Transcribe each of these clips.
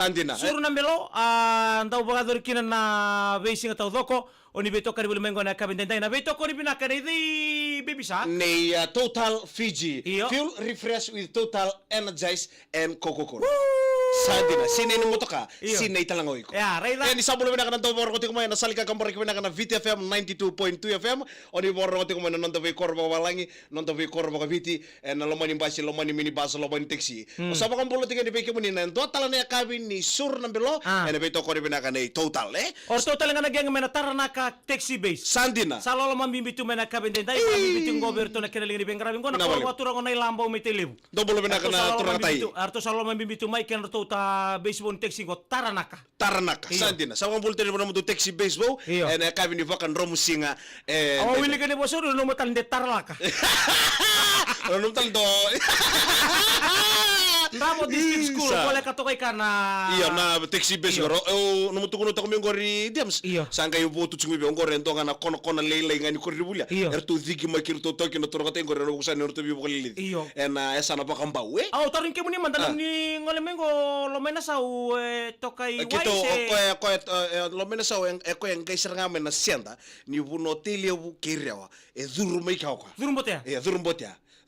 Andina. Suru na melo ndau bagador kina na basing atau doko oni beto kari bulu mengo na kabindenda na beto kori bina kari di bibisa. Nei Total Fiji. Iyo. Fuel refresh with Total Energize and Coca-Cola. Sandina, sine ni motoka, Iyo. sine italangoy ko. Ya, right na. Ni sabulu bina kana tawor ko tikumayan na salika kambor ko bina kana VTFM 92.2 FM. Oni bor ko tikumayan non tawi korba walangi, non tawi korba ka viti en lomani basi lomani mini bus lomani taxi. Osama kambulo tiga di peke muni nan total na kabin ni sur na belo en beto ko bina kana total Or total nga nagyang mena taranaka taxi base. Sandina. Salolo mambibitu mena kabindenda mambibitu goberto na kinaling ni bengrabing ko na Pinabalik. ko watura ko na ilambaw metelebu. Dobolo bina kana turangatay. Arto salolo mambibitu mai ken ta baseball taxi ko taranaka. Taranaka, Iyo. Sandina. Sa mga bulter mo naman do taxi baseball, Iyo. en kabin ni vakan romusinga. Oh, wili ka ni boso no mo talde tarlaka. Ano tal do? Ndamo district school Sa- ko le katokay ka na. Iya na taxi base Iyo. goro. O no mutukuno ta kumengori diams. Iyo. Sanga yu botu chungi be ngore ndonga na kono kono leila ngani korribulia. Iyo. Ertu zigi makir to toki no torokate ngore no kusani no to bi bokali. Iyo. En esa na pakamba we. Oh, tarin ke muni mandalam ni ngole mengo lo mena sa tokay Kito waise. ko lo mena sa ko en gaisar ngame na sienda ni buno tele bu kirewa. E zuru mai kauka. Zurumbote. E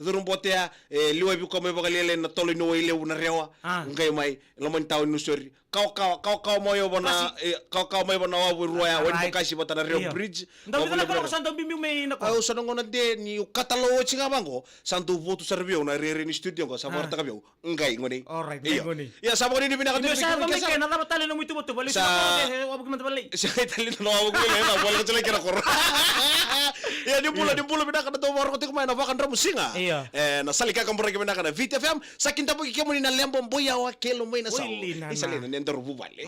zurumbotea liwa bi ko me bokali na tolo no ile una rewa. Ah. Ngai mai lo man taw no sori. Kau moyo bona kau moyo bona wa ruaya wen Right. bokasi bota na Rio Iyo. Bridge. Ndaw na ko santo bimbi me na ko. Au sa ngona de ni katalo chinga bango santo voto servio na rere ni studio ko sa morta kabio ngai ngoni. Alright, Iyo. ngoni. Ya sa ngoni ni binaka Dio de sa ba me ke na dapat tali no muito boto bali sa ko wabag man bali. Sa itali no awo ko le na wala ko tele kira ko. Ya di pula binaka na to moro ko te kumain na vakan ramu singa. Iyo. Na salika kambora ke binaka na VTFM sa kinta po kikemo ni na lembo boya wa kelo mai na sa. Wili na na. Isa le na ndero bubale.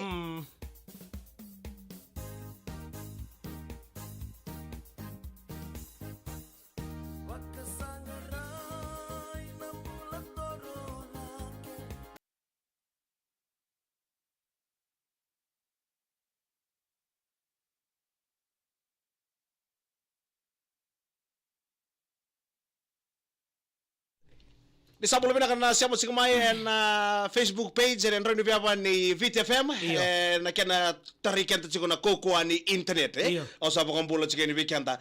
Di sabolo bina kana siamo sigmay na Facebook page en renu biaba ni VTFM Iyo. na kana tarikenta chiko na koko ni internet Iyo. o sabo kambulo chiko ni weekenda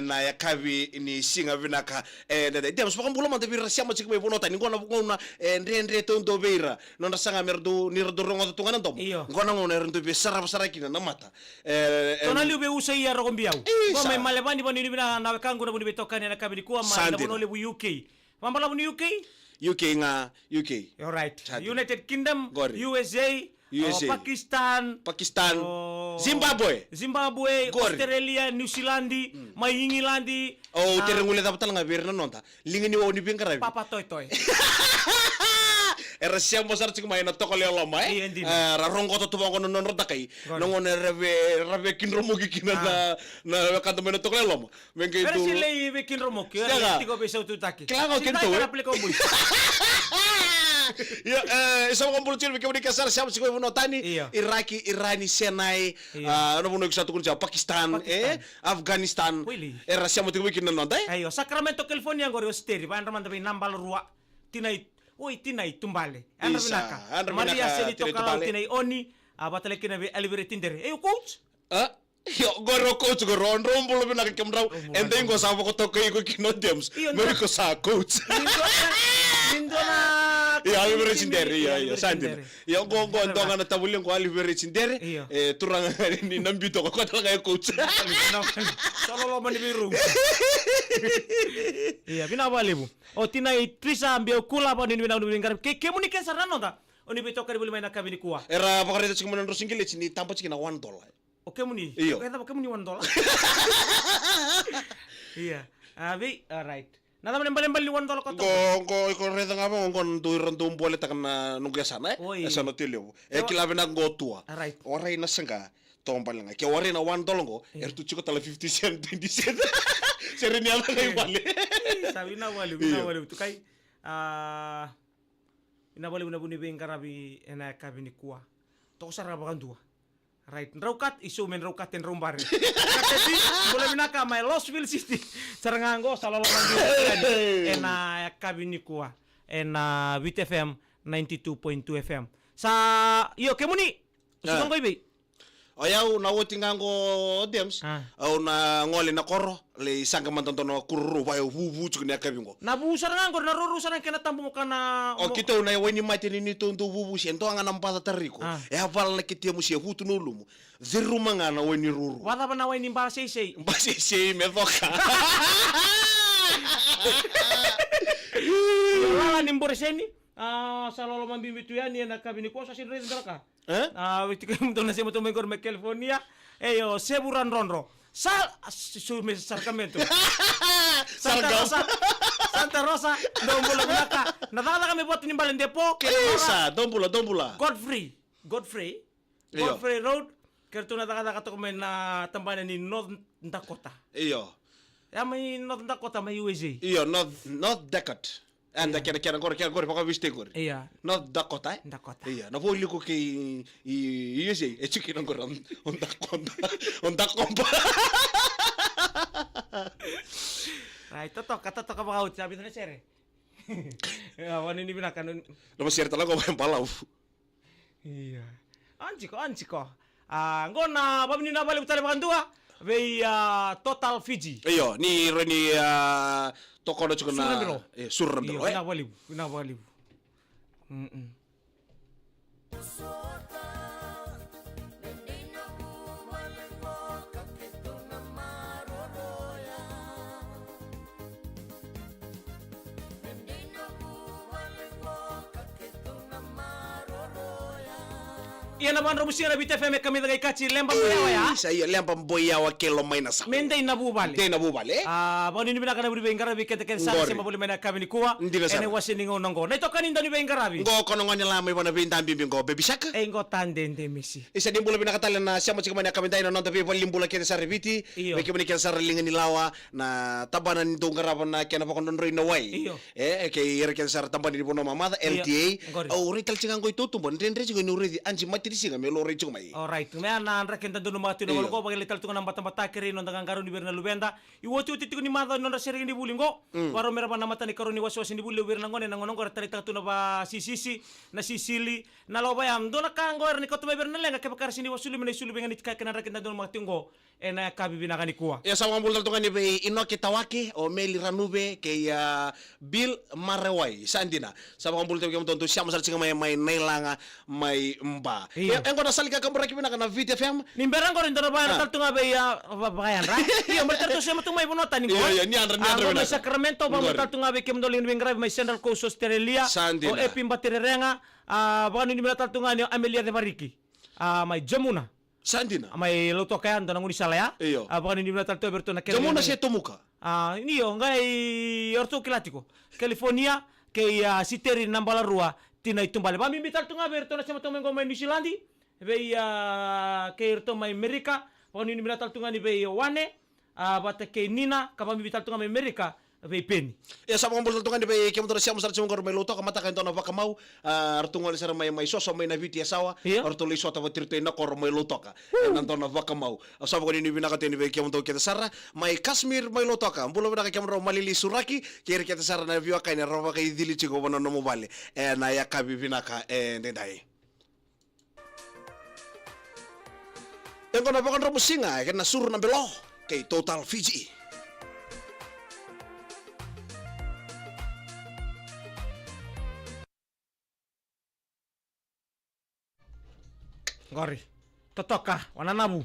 na ya kavi ni singa vinaka de demos kambulo man de bira siamo chiko me bonota ni ngona ngona ndre tondo beira nonda sanga merdo ni rodo rongo tungana ndom Iyo. ngona ngona rendo be sarap kina na mata Tona liu be usai ya rogo mbiau. Ko Isa. mai malebani bani ni bina na kangu na buni betokani na kabidi kuwa ma na Sandina. bono le UK. Mambala buni UK? UK nga UK All right. Sandina. United Kingdom, Gori. USA, USA. Pakistan, Pakistan Oh. Gori. Zimbabwe, Australia, New Zealand, mai England, oh terengule dapat nga berna nonta lingini wo ni bingara Papa Toy Toy. era siamo sar cik maina tokol yo lama Iya, ndini. ra rongo to tubango non roda kai Gori. non ne reve kin romo gi kina na kanto mena tokol yo lama menge Pero itu si lei vekin romoki, Siaga. tigo be sautu taki. Klango kinto, eh? ya isa ko mbulu chilbi kemudi kasar siamo cik mo tani Iya. Irani Senai Iya. no buno satu kun Pakistan Afghanistan Wili. era siamo tigo kina non dai Ayo, Sacramento, California ngori osteri, ba andra mandabi nambal ruwa. Tinai, oi tinai tumbale. Andra Isa, binaka. andra Maria binaka, seni tinai tokalau tumbale. tinai oni, abatale kina be elevere tindere. Ayo coach. Yo goro coach goro rombo lo bina kemrau and then go sa ko to ko kino dems Iyo, me na- ko sa coach Lindona. ya alivere cindere ya Alivere sandina Tindere. ya go ndonga na tabulin ko alivere cindere Iyo. turanga ni nambito ko talaga coach Solo lo mani biru. Iya, bina balibu. O tinai trisa ambia kula pa ni bina ngare. Ke muni ken sarano ta. Oni beto kari buli maina kabini kuwa. era pakare tsik monan rosingile ni tampa tsik na $1 Oke muni. Iyo. Oke muni $1. Iya. Abi, alright. Nada lembal ni $1 ko to. go reda ngaba ngon tu rantum boleh takna nunggu sana Oi. esa no tilio kilabe na go tua Alright. ora ina senga tombal nga ke ora na $1 go tu chiko tala 50 cent 20 cent serini ala ngai wale Sabi na wali, Iyo. Tu kai ina wali na buni bengarabi ena kabini kuwa. To saraba kan dua. Right, raukat isu men raukat ten rombare. Kasi boleh binaka my Losville City. Sarangango salolo mandu ena kabini kuwa. Ena VTFM 92.2 FM. Sa iyo kemuni. Sukang ko ibe. Ayaw na woting ngango dems. Au na ngoli na koro le sanga mantonto no kururu wa vuvu chukuni akabingo. Na busar ngangor na rurusan ang kinatambo mo kana. O kita na weni mati ni tonto vuvu siento anga nampata tariko. E aval na kitia musia hutu no lumu. Ziru manga na weni ruru. Wala ba na weni ba sei. Basi sei me toka. Wala ni mboreseni. Sa lolo mambimbitu yani na kabini ko sa sinre ndaraka. Witi ko mto na siya mo tumengkor me California. Eyo, seburan ronro. Sume sarkamento. Santa Rosa, Dombola Binaka. Nadala kami buat inimbalin depo. Isa, Dombola. Godfrey Road. Kerto na taka ko na tambayan ni North Dakota. Iyo. May North Dakota, may USA. Iyo, North Dakota. Anda kena kor paka viste kor. Iya. North Dakota. Iya, na voli ko kay USA. E chiki nang kor on Dakota. Right, toto ka bakaut sabi na sere. Wani ni binakan. Lepas share talaga ko palau. Iya. Anjiko. Ngona babni na balik tale bakandua. Be Total Fiji. Iyo, ni toko na chukuna. Surrambiro. Ina walibu. Iya naman romusia na BTFM kami lagay kachi lembang boyawa ya. Saya lembang boyawa kelo maina sa. Mendai nabubali. Bani ni binaka na buri bengarabi kete sa boleh maina kami ni kuwa. Ene wasi ningo nongo. Na ito kanin dani bengarabi. Ngo kono ngonya lamay wana bintan bimbingo baby shaka. Ngo tanden de misi. Isa din bula binakatala na siya mo chika maina kami tayo nonto vivo limbula kete sa reviti. Beki mo ni kete sa relingan nilawa na tabanan nito ngaraban na kena pakon nonroy na way. Kay ire kete sa tabanan ni bono mamada LTA. Rital chika ngo itutumbo. Ndendre chika ni uredi anji matiri siga me lori chika mai. Alright. Mea na anraken tanto no mati no ko bagay lital tunga nambata mata kiri no dangang karon ni berna lubenda. Iwoti uti tiko ni mada no sering ni bulingo. Waro mera pa namata ni karon ni waswas ni buli berna ngone nangonong ko talita tuna ba sisisi na sisili na lobayam do na kango ni ko tume berna lenga ke bakar sini wasuli mena sulu bengan itka kana raken tanto no mati ngo ena kabi binaka ni kuwa. Ya sama bultal tunga ni be inoki tawaki o meli ranube ke ya Bill Marewai sandina. Sama bultal tunga tonto siya masal singa may nailanga may mba. Engko na salika kamera kibina kana VTFM. Nimberang ko rin doon ba tal tunga ba ya bayan ra? Iya mertar to siya matumay bunota ni ko. Iya ni andra. May Sacramento ba mertar tunga ba kim dolin wingrave may Central Coast Australia. O epim batirenga baka ni mertar tunga ni Amelia de Bariki. May Jamuna. Sandina. May luto kaya ando nang unisalaya. Baka ni mertar to berto na Jamuna siya tumuka. Niyo ngai orto kilatiko. California kay siteri nambala rua tinay tumbale. Ba mimbitar tunga berto na siya matumay ko may New Zealand. Bei ke irto mai Amerika, poni ni minatal tunga ni bei wane, bata ke nina kapami bital tunga mai Amerika, bei peni. Ya sama ngombol tunga ni bei kemo siya musar chungor mai loto kamata kan tona vaka mau, artunga li sar mai soso mai na viti sawa, arto li sota vatirte na kor mai loto ka. Nan tona vaka mau. Asaba ko ni binaka teni bei kemo to kita sara, mai Kashmir mai loto ka. Mbulo binaka kemo ro malili suraki, kiri kita sara na viwa kai na ro vaka idili chiko bono no mobile. Na ya kabi binaka ndai. Yang kena pakai rambut singa, kena suruh nambel loh, kayak Total Fiji. Gori, totoka, wana nabu.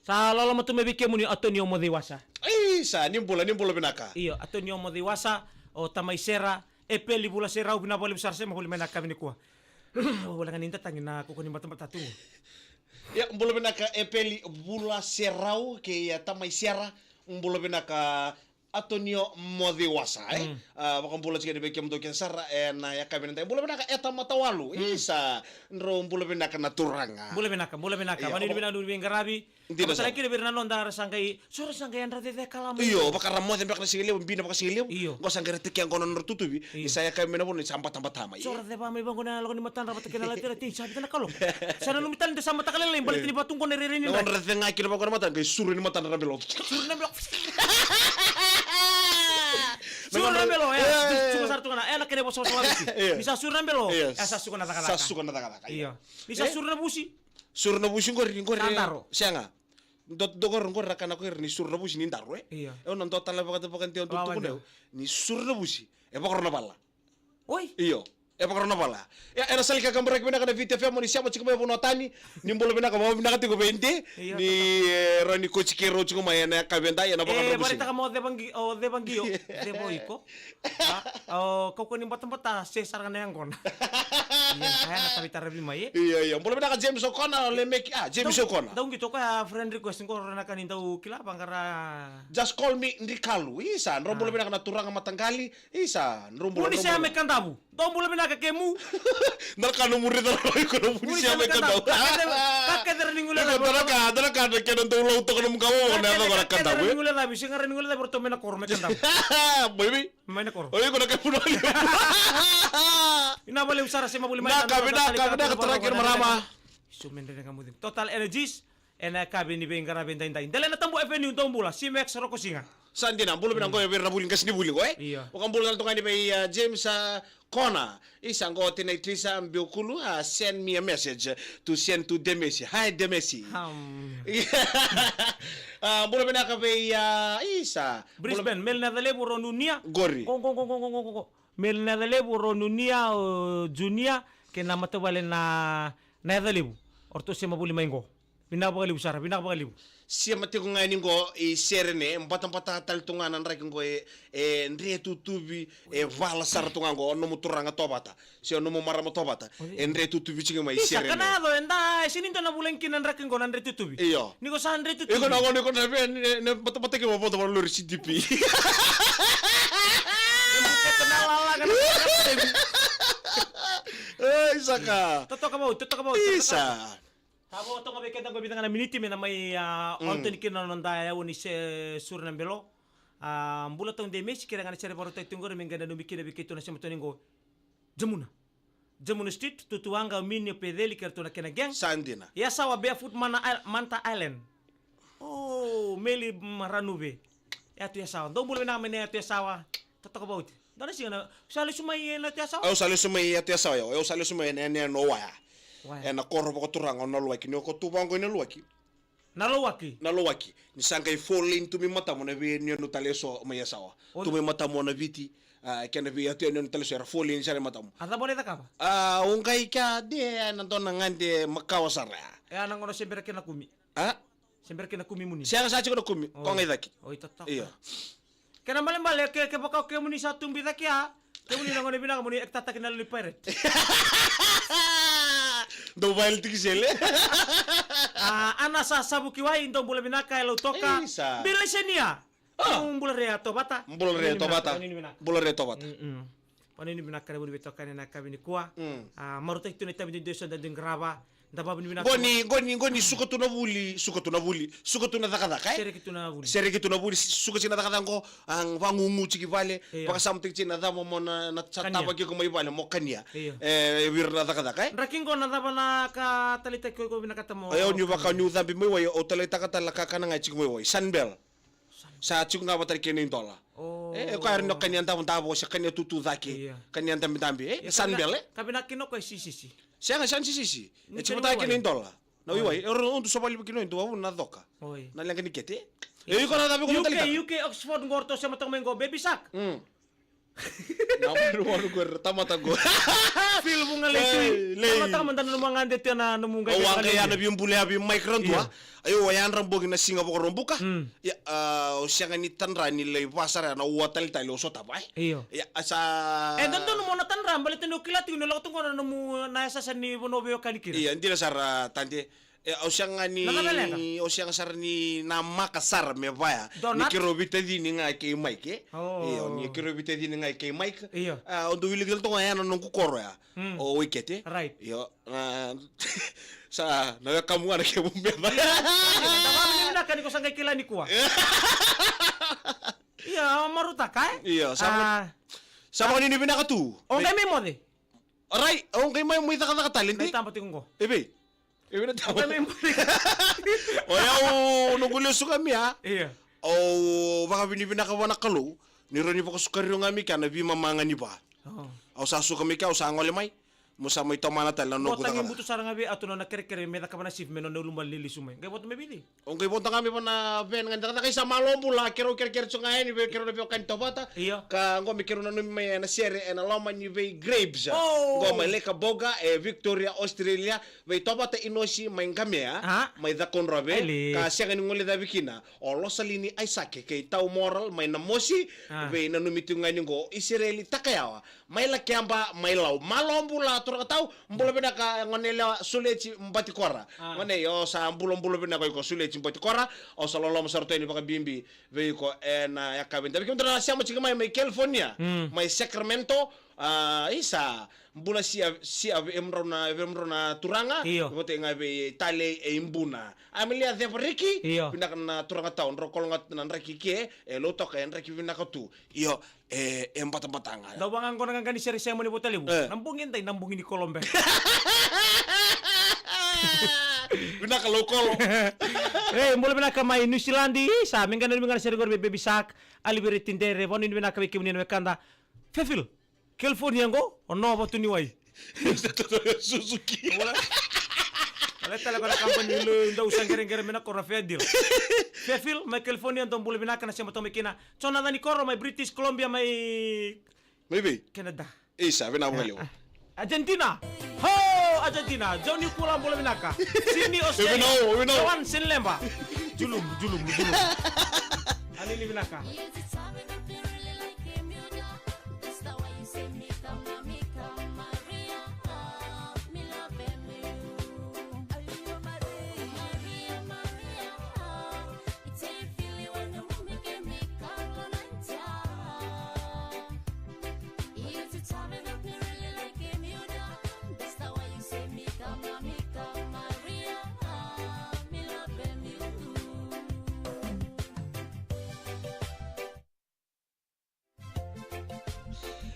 Sa lolo mo tumebike muni Antonio Modiwasa. Sa nimbula binaka. Iyo, Antonio Modiwasa o tamaisera, epeli bula sera u binabali besar sema huli menaka binikua. Wala nga ninta tangin na kukunin mata-mata tu. Ya, mbulo binaka epeli bula serau ke ya tamay sierra, mbulo binaka Antonio Modiwasa, baka mbulo sige dibe kem do ken sarra na ya kabin tay mbulo binaka eta matawalu. Isa nro mbulo binaka naturanga. Mbulo binaka. Mani bina du bengarabi. Apa sa lagi lebih nanon dar sangkai, sura sangkai andra de kalam. Iyo, baka ramo tempe kana sige lew bina baka sige lew. Iyo. Ngo sangkai retik yang kono nertutubi. Saya kay mena bon sampat-sampat tama. Sura de ba may bango na lago ni matan rapat kenala tira tin sabi na kalong. Sana lumitan de sama takalala balik ni batong ko neririn ni. Ngon retik nga kino baka matan kay suru ni matan rabelo. Sura na belo. Sura na belo. Cuma tu kana ena kene boso Sulawesi. Iya. Ni sasurna belo. Iya. Sasu kana taka. Sasu kana taka. Iya. Ni sasurna busi. Surna busi ngor Tantaro. sianga. Dogor ngor rakana ko ni surna busi ni ndaro Iya. E non to tala bakata bakante on Wawan tutto ni surna busi. E bakorna balla. Oi. Iyo. E bakorna balla. Ya era salika kambra kibena kana VTFM ni siamo chikuma bono tani ni mbolo bena kama bena kati ko bente Iya, ni roni ko chikero chikuma yana kabenda yana bakorna busi. Barita ka mo de bangio. De boiko. Kau ni bata se sarana yang kon. Iya, kaya na tabi tarabi mai. Iya, mbolo bena ka James O'Connor le make James O'Connor. Daung gitu ka friend request ko rona kan indau kila bangkara. Just call me Ndikalu. Isa, rombolo bena kana turanga matanggali. Isa, rombolo. Muni saya mekan tabu. Daung bula bina ka kemu. Narkano muri dara ko no muri Muni siya saya may mekan kandaw. tabu. Kakek dari ningula. Dara ka kenan to ulo to kono mkawo na ko na kandaw. Kakek dari ningula labi singar ningula labi to mena kor mekan tabu. Baby. Mena kor. Oy ko na kay puno. Ina boleh usara sema boleh main. Kabina ka terakhir marama. Sumende kamu din. Total Energies ena kabini bengara benda inda. Dale na tambo avenue tombula Simex roko singa. Sandina bulo binang ko ber bulin kasni bulin ko Iya. O kan bulo to ngani bay James Kona isa ngo tinay trisa biokulu send me a message to send to Demesi. Hi Demesi. Bulo binang ka bay isa Brisbane mel na dale buro nunia. Gori. Kong. Mel na dale buro nunia junia ke na matawale na dale bu. Orto sema buli maingo. Binabali usara, binabali. Siya mati ko ngayon ko serene batang-batang taltunganan ra ko ndre tutubi vala sar tungan ko no muturanga tobata siya no maramo tobata ndre tutubi chinga mai Isa serene kanado enda sininto na bulenkin an rakin ko nandre tutubi. Iyo. Niko sa andre tutubi. Iko na ko na ne bata ke mo boto lor CDP Isa ka Toto ka ba? Isa Tabo to ngabe kedang gabitang na miniti me na may onten kino non daya woni se sur na belo. Mbula tong de mes kira ngana cere baro tay tungor men ganda no mikira bikito na semato ningo. Jamuna street tutuanga mini pedeli kerto na kena gang. Sandina Ya sawa barefoot Manta Island. Oh, meli maranube. Ya tu ya sawa. Dong bula na men ya tu ya sawa. Toto ka ba uti. Dana siya na sali sumay na tu ya sawa. au sale sumai ya tia sawa au sale sumai ne no waya Waya. na korro ko turanga no luaki no ko tubango ne luaki Nalowaki. na lowaki ni sanga i falling tumi mata mo na vi ni no taleso mo yasawa tumi mata mo na viti kena vi atu ni no taleso era falling sare mata mo Ada boleh tak apa? ungai ka de na don ngande makawasara Ya nang ono sember kena kumi. Sember kena kumi muni. siya sa ko kumi ko ngai daki Oh itu tak. iya Kena balik ke bakau ke muni satu bida kia. Ke muni nang ono binang muni ek tata kena liparet. do bail tikisele Ana sa sabu kiwai into bula binaka elo toka. Isa. Bila senia. Yung bula rea to bata. bolore tobata bolore tobata Panini binaka na buni bitoka na kabini kuwa. Maruta itu neta bini deso dan grava. Daba buni binaka. goni suko tu na daka Sere kitu na buni. sere kitu na buli suka china takata ngo ang vangungu chiki vale Iya. paka samtik china damo mo na chata Kanya. pagi ko mai vale mo kanya Iya. wir na takata Raking ko na daba na ka talita ko binaka tamo. ayo nyu baka nyu dhambi mai wai o tale takata la kakana ngai chiki mai wai sanbel sa chiki nga batari kene dola Oh. ko ar no kanya ndabo ndabo sa kanya tutu dhaki Iya. kanya ndambi sanbel Kabinakino ko si. siya nga sisi Ni chimo kene ta kene wai. dola na wiwai ero untu sobali kino ndo wabu na doka Oi. na lang kete ko na dhambi ko tale UK Oxford ngorto sa matang mengo baby sak. Namu waru ko tamata go Feel mo nga letu. Lei. Matang mandan no mga andet na numunga. o wanga ya na bimbule abi micron tua ayo wayan rambo na singa ko rombuka Mm. ya o siya ni tanra ni le pasara na watal talo so tabay Iyo. ya asa Eh doon mo na tanram balit no kilat no lakto ko na mo na sa ni bonobyo kanikira. iya hindi na sara tante o siya nga ni Nakabela ka? o siya nga sar ni na makasar me vaya ni Donut? kirobite di ni nga kay Mike Oh. iyo ni kirobite di ni nga kay Mike Iyo. o do wiligil to nga yan nung kukoro ya Mm. o wikete Right. iyo sa nagakamuha na kay bumbe ba Tama na kaniko sa kila ni kuwa. Iya, maruta kay. Iya, sama- Sama ni binakatu. O kay mo de. Aray, ang kay may taka talent. May tampo tingko. Ebe. Ebe na tama. Kay mo de. O yaw nunggulo su kami ha. Iya. O baka binibinakawa na kalo. Niro ni pa ko sukaryo ngami ka na bi mamanga ni ba. Oh. Au sa suka mika au sa ngole mai. Musa mo itomana tal no Bota kuta. ngi butu sarang abi atu na kere meda kamana sif meno no lumban lili sumai. Ngai bota mebili. Ongkay bonta kami pa na ven nganda kay sa malombo la kero tsunga ni kero na kan tobata. Iya. Ka ngo mi kero na may na sere na loma ni ve grapes. Oh. Ngo may leka boga Victoria Australia ve tobata inosi may ngamea Ah. may da konrabe Ele. ka siya ngani ngole da bikina. O losalini ay sake kay tau moral may namosi ve na numitungan ngo Israeli takayawa. May la kiamba may law malombo la tura tau mbola bena ka ngonela suleci mbati kora. Ngone yo sa mbulo bena ko suleci mbati kora o sa lolo masarto ni baka bimbi ve ko na yakabin. Tapi kita na siya mo chika may California, may Sacramento, isa mbula siya emro na turanga Iyo. bote nga be tale e imbuna amelia de riki Iyo. pinaka na turanga taon ro kolongat na riki ke lo toka en riki pinaka tu iyo empata-patanga Daw bangang ko nang gani seri mo ni botalibu. Nambungin tay nambungin ni Kolombe. pinaka lokolo Mula bina ka may New Zealandi sa amin ganun mga seri gor baby sak alibere tindere bonin bina ka kimin ni kanda. Fefil California ngo ono ba tu ni wai. Suzuki Ala talaga na company lo ndaw sang gere mena ko Rafael. Fefil may California ndong bula bina ka na siya matomikina. Chona na ni Koro may British Columbia may maybe Canada. isa bina mo Argentina. Ho, Argentina. Johnny Kulam bola binaka. Sini Australia. We know. Kawan Sinlemba. Julum. Ani binaka.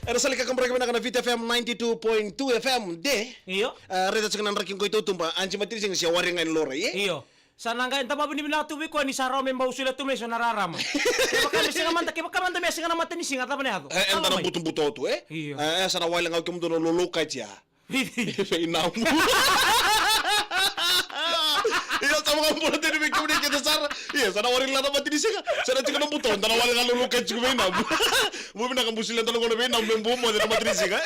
Era salika kambra kami na Vita FM 92.2 FM de. Iyo. Reda tsukan raking ko ito tumba anji matiri sing siya waringan lore ye. Iyo. Sana nga entama bini bina tuwi ko ni saro memba usula tume so nararama. Kaya baka singa manta kaya baka manta me singa mata ni singa tapane ato. Enta na buto tu Iyo. Sana wala nga kim dono luluka tia. Inaw. Iya sama kamu boleh jadi bikin dia kita sar. Iya sana waring lata mati di sini. Sana cuma buton. Tanah waring kalau lu kayak cuma inaw. Bu bina kamu silen tanah kono inaw membu mau jadi mati di sini.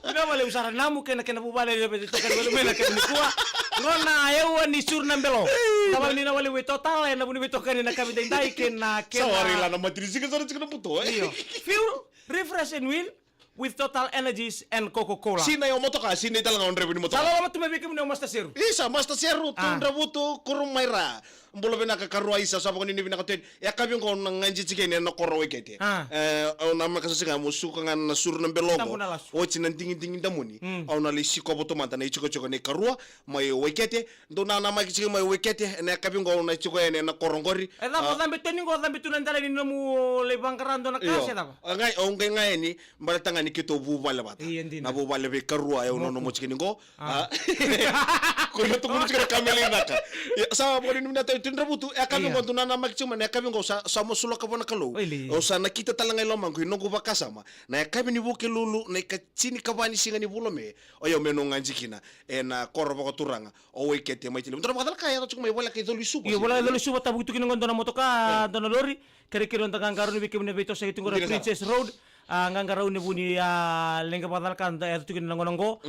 Ina wale usara namu kena bubale le beto kan wale mena kena kuwa. Ngona ayo ni sur nambelo. Tama ni na wale we total na buni beto kan na kami dai kena. Sa waring lata mati di sini sana cuma buton. Iyo. Fuel, refresh and win with Total Energies and Coca-Cola. Sina yung moto ka, sina talaga on revenue moto. Salo lama tumebiki mo na Master Zero. Isa, Master Zero, tundra buto, kurung mayra. Mbola bina ka karua isa sa pakon ni bina ka ten. Ya kabi ko nang nganji chike ni na koro wekete. Au na maka sa mo suka nga na sur ng belongo. O chinan tingin damuni. Au na li siko boto manta na ichiko chiko ni karua may wekete. Do na na maki chike may wekete na kabi ko na chiko ni na korongori. Da mo dambe tening ko dambe tunan dala ni mo lebang karando na kasi da. Ngai o ngai ni baratanga ni kito bubala bata. Na bubala be karua ya no mo chike ni go. Ko na tumu chike kamelina ka. Sa mo ni na tindra butu kami ko tunan na makchuma na kami ko sa mo sulo ka na kalo o sa nakita talanga lomang ko nongo bakasama na kami ni buke lulu na kachini kabani singa ni bulome o yo meno nganjikina na korba ko turanga o wekete mai tili mutara bakal kaya to may wala kay doli suba iyo wala doli suba tabu tu kinongo na motoka dono lori kere on tangang karu ni bike ni beto sa itung Princess Road ngangaraw ni buni lenga badal kan da tu kinongo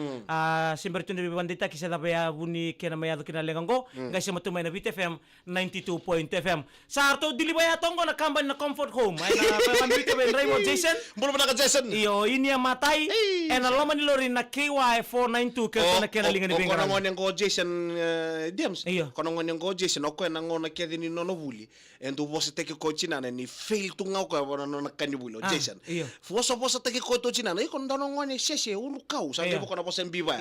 simber tu ni bandita kisa da ya buni kena maya tu kinalengo guys mo tu may na VTFM 92.fm sa arto dili ba ya tongo na kamban na comfort home ay na pamilya ben Raymond Jason bulu na ka Jason iyo ini ang matay and aloma ni lori na KY 492 kaya na kinalingan ni Bingara kono ngon ko Jason Diams iyo kono ngon ko Jason o ko na ngona kedi ni no buli endo bosse teke ko china ni fail tu ngau ko na kanibuli Jason foso teke ko to china ni kon dono ngone sese ulu kau sa ko na bosse biba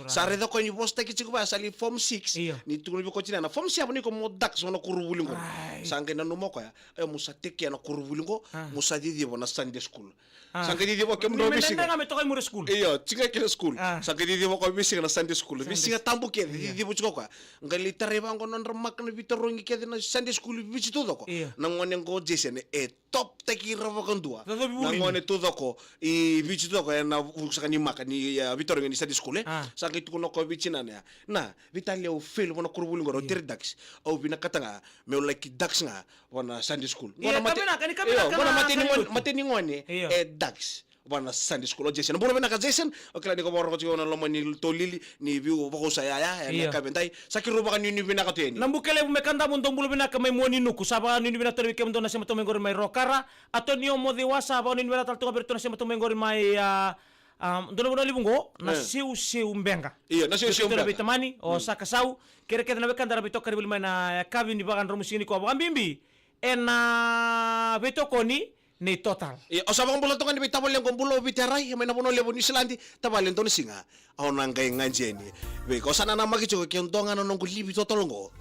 sa redo ko ni bosse teke chiku ba sali form 6 ni tu ko china na form 7 ni ko modak so na kurubuli ngo sange na numo ko ya musa teke na kurubuli ngo musa didi bona Sunday school sange didi bo kem do bisi nga meto kay mura school iyo chinga kila school sange didi bo ko bisi na Sunday school bisi nga tambu ke didi bo chiko ko ngali tareba ngo non ramak na bitorongi ke na Sunday school bisi todo ko na ngone ngo Jason top teki rava kondua na ngone tudoko I vici tudoko na saka ni maka ni Vitor ni study school saka itu kuno ko vici nanya na Vitalia o fail wana kurubuli ngoro dax au bina katanga me like dax nga wana Sunday school Iya, wana mateni ngone dax wana Sunday school Jason bolo bena ka Jason o kala ni ko moro ko na lomo ni tolili ni viu bako saya ya ka bentai sakiru baka ni bina ka tueni nambukele mekanda mundo bolo bena ka mai moni nuku saba ni bina tori kem dona sema to mengori mai rokara ato ni omo de wasa ba ni bina tal to berto na sema to mengori mai dona bona libungo na siu mbenga iya na siu mbenga bitamani o saka sau kere kere na bekanda rabito kari bolo mai na kavi ni bagan romusini ko ambimbi ena betokoni ni total. Iya, osabang bulan tungan di tabal yang kumpulo bitarai, yang mana puno lebu New Zealand, tabal yang tonu singa, awon nangkai nganjeni. Be, kau sana nama kicu kian tongan nong kulibi total ngo,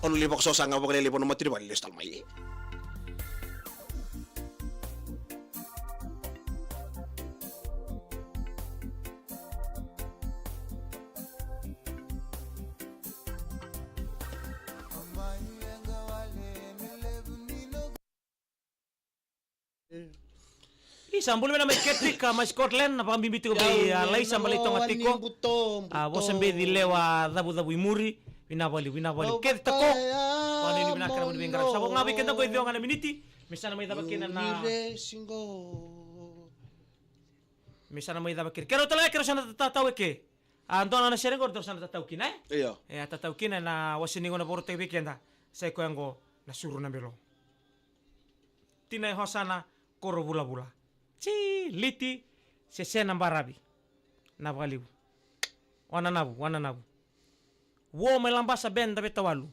on lebok sosanga bakal lebu nomor tiga balik listal mai. Sambul na may ketrika may Scotland na pambibiti ko bay lay sambal itong atiko bosan be dilewa dabu imuri winawali ketrika ko ano ni binakara mo ni bingarap sabong nga weekend ko idyo nga na miniti misana may dabakin na misana may dabakin kero talaga kero sana tatawe ke ando na siya ngor do sana tatawkin iya tatawkin na wasiningo na puro weekend sa ko yango nasuro na belo tinay hosana koro bula ci liti sesena barabi nabaliu wana nabu wo melambasa ben dabe tawalu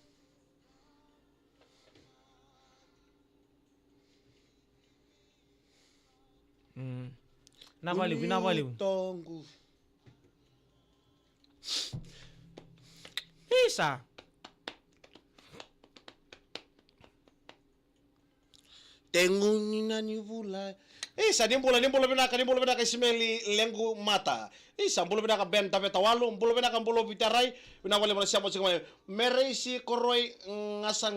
nabaliu tonggu isa tengunina ni bula sa ni bola binaka simeli lengu mata sa bola binaka ben tabe tawalu bola binaka bola bitarai binawale mo siamo sigma meresi koroi ngasa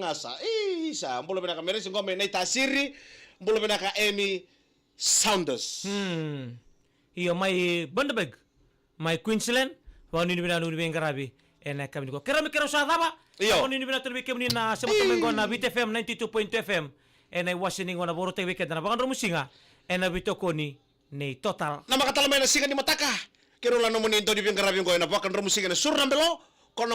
sa bola binaka meresi ngome nei tasiri bola binaka Amy Saunders iyo mai Bundaberg mai Queensland wani ni binanu ni bengarabi ena kami ko kerami kero sa daba wani ni binatu bi kemni na semo to na VTFM 92.2 FM ena wasining wana boro te weekend na bakan rumusinga ena bitokoni nei total na makatalamay na singa ni mataka kero la no mo ni ndo di bengarabi ko na bakan rumusinga na surnambelo kono